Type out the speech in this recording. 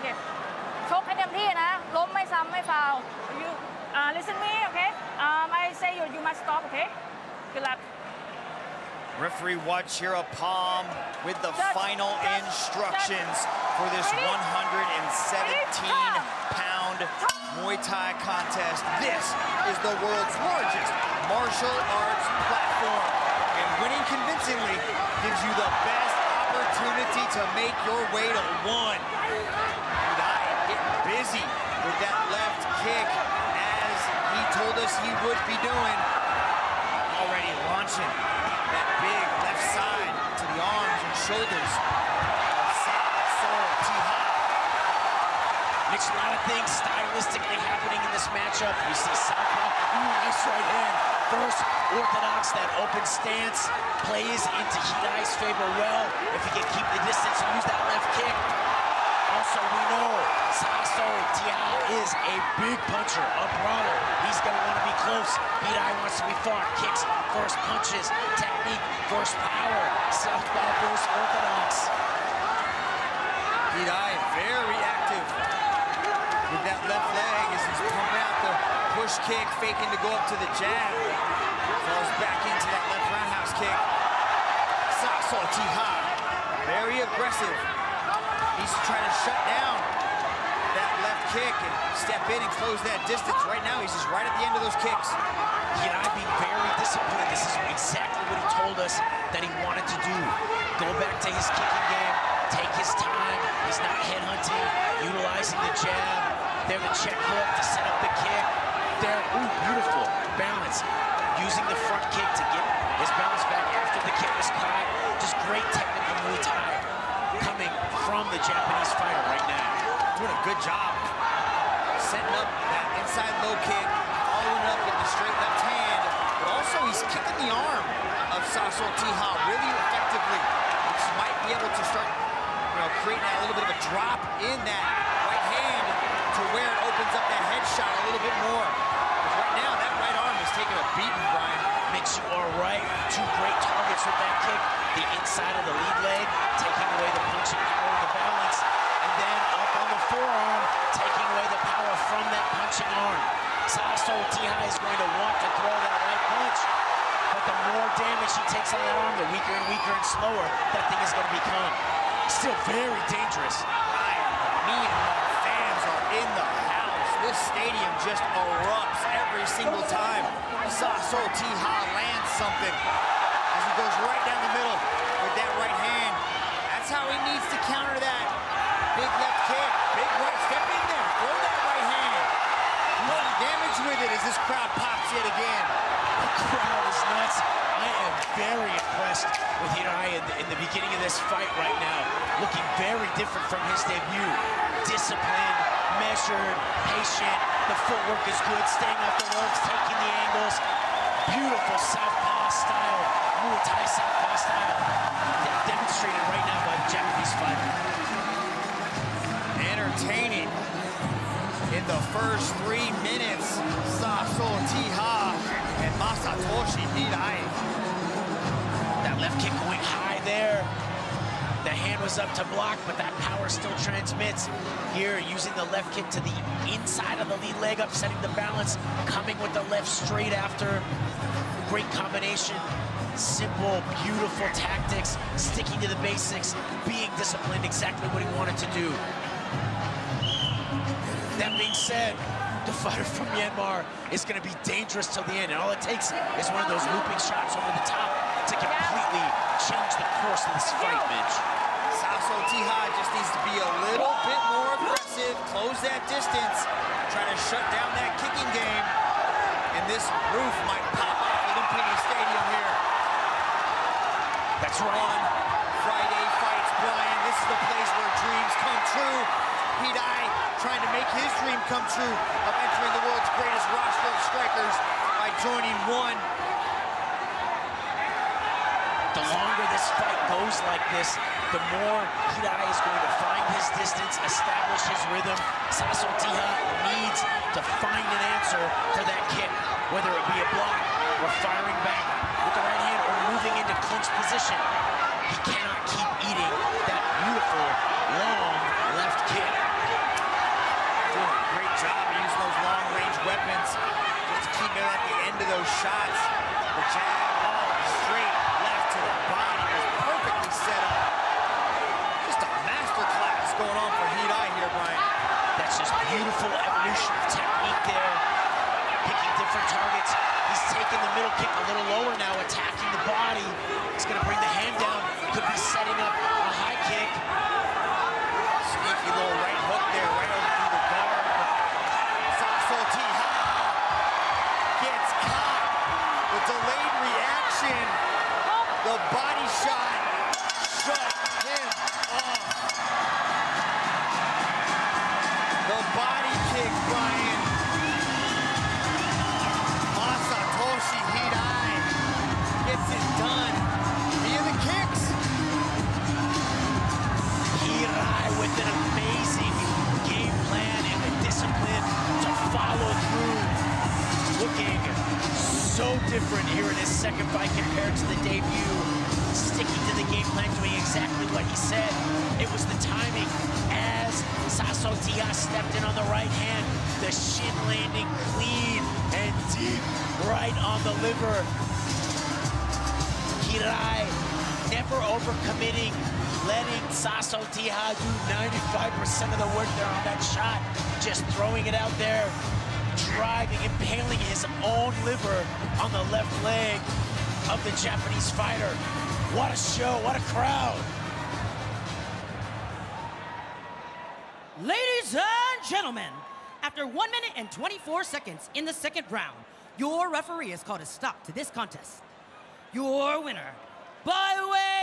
เคชกให้เต็มที่นะล้มไม่ซ้ำไม่ฟาว you listen me okay I say you must stop okay good luck Referee Wachira Palm with the final instructions for this 117-pound Muay Thai contest. This is the world's largest martial arts platform, and winning convincingly gives you the best opportunity to make your way to one. Hidai getting busy with that left kick as he told us he would be doing. Already launching that big left side to the arms and shoulders of Sasoul Tiha. Mitch, a lot of things stylistically happening in this matchup. You see Southpaw, nice right hand. First, orthodox, that open stance plays into Hidai's favor well. If he can keep the distance and use that left kick. Also, we know Sasoul Tiha is a big puncher, a brawler. He's going to want to be close. Hidai wants to be far. Kicks, first punches, technique, first power. Southpaw versus orthodox. Hidai very active with that left leg as he's pumping out the push kick, faking to go up to the jab. Falls back into that left roundhouse kick. Sasoul Tiha, very aggressive. He's trying to shut down that left kick and step in and close that distance. Right now, he's just right at the end of those kicks. Hidai being very disciplined. This is exactly what he told us that he wanted to do. Go back to his kicking game, take his time. He's not headhunting, utilizing the jab. There, the check hook to set up the kick. There, ooh, beautiful balance. Using the front kick to get his balance back after the kick was caught. Just great technical Muay Thai coming from the Japanese fighter right now. Doing a good job setting up that inside low kick, following up with the straight left hand, but also he's kicking the arm of Sasoul Tiha really effectively, which might be able to start, creating a little bit of a drop in that right hand to where it opens up that headshot a little bit more. Because right now, that right arm is taking a beating, Brian. Mitch, you are right. Two great targets with that kick. The inside of the lead leg, taking away the punching power and the balance. And then up on the forearm, taking away the power from that punching arm. Sasoul Tiha is going to want to throw that right punch. But the more damage he takes on that arm, the weaker and weaker and slower that thing is going to become. Still very dangerous. Me and my fans are in the house. This stadium just erupts every single time Sasoul Tiha lands something as he goes right down the middle with that right hand. That's how he needs to counter that big left kick. Big right, step in there, throw that right hand. No damage with it as this crowd pops yet again. The crowd is nuts. I am very impressed with Hidai in the beginning of this fight right now. Looking very different from his debut. Disciplined, measured, patient. The footwork is good, staying off the ropes, taking the angles. Beautiful southpaw style, Muay Thai southpaw style. Demonstrated right now by the Japanese fighter. Entertaining in the first 3 minutes. Sasoul Tiha and Masatoshi Hidai. That left kick going high there. The hand was up to block, but that power still transmits. Here, using the left kick to the inside of the lead leg, upsetting the balance, coming with the left straight after. Great combination. Simple, beautiful tactics, sticking to the basics, being disciplined, exactly what he wanted to do. That being said, the fighter from Myanmar is going to be dangerous till the end, and all it takes is one of those looping shots over the top to completely change the course of this fight, Mitch. Sasoul Tiha just needs to be a little bit more aggressive, close that distance, try to shut down that kicking game, and this roof might pop off at Lumpini Stadium here. That's right. Friday Fights, Brian. This is the place where dreams come true. Hidai trying to make his dream come true of entering the world's greatest roster of strikers by joining ONE. The longer this fight goes like this, the more Hidai is going to find his distance, establish his rhythm. Sasoul Tiha needs to find an answer for that kick, whether it be a block or firing back with the right hand or moving into clinch position. He cannot keep eating that beautiful, long left kick. going on for Hirai here, Brian. That's just beautiful evolution of technique there. Picking different targets. He's taking the middle kick a little lower now, attacking the body. He's gonna bring the hand down. Could be setting up a high kick. Sneaky little right hook there, right over through the guard. Sasso Tiha gets caught. The delayed reaction. The body shot shut him off. The body kick, Brian. Masatoshi Hirai gets it done via the kicks. Hirai with an amazing game plan and the discipline to follow through. Looking so different here in his second fight compared to the debut. Sticking to the game plan, doing exactly what he said. It was the timing as Sasso Tiha stepped in on the right hand. The shin landing clean and deep right on the liver. Hirai never overcommitting, letting Sasso Tiha do 95% of the work there on that shot. Just throwing it out there, driving, impaling his own liver on the left leg of the Japanese fighter. What a show, what a crowd. Ladies and gentlemen, after 1 minute and 24 seconds in the second round, your referee has called a stop to this contest. Your winner, by way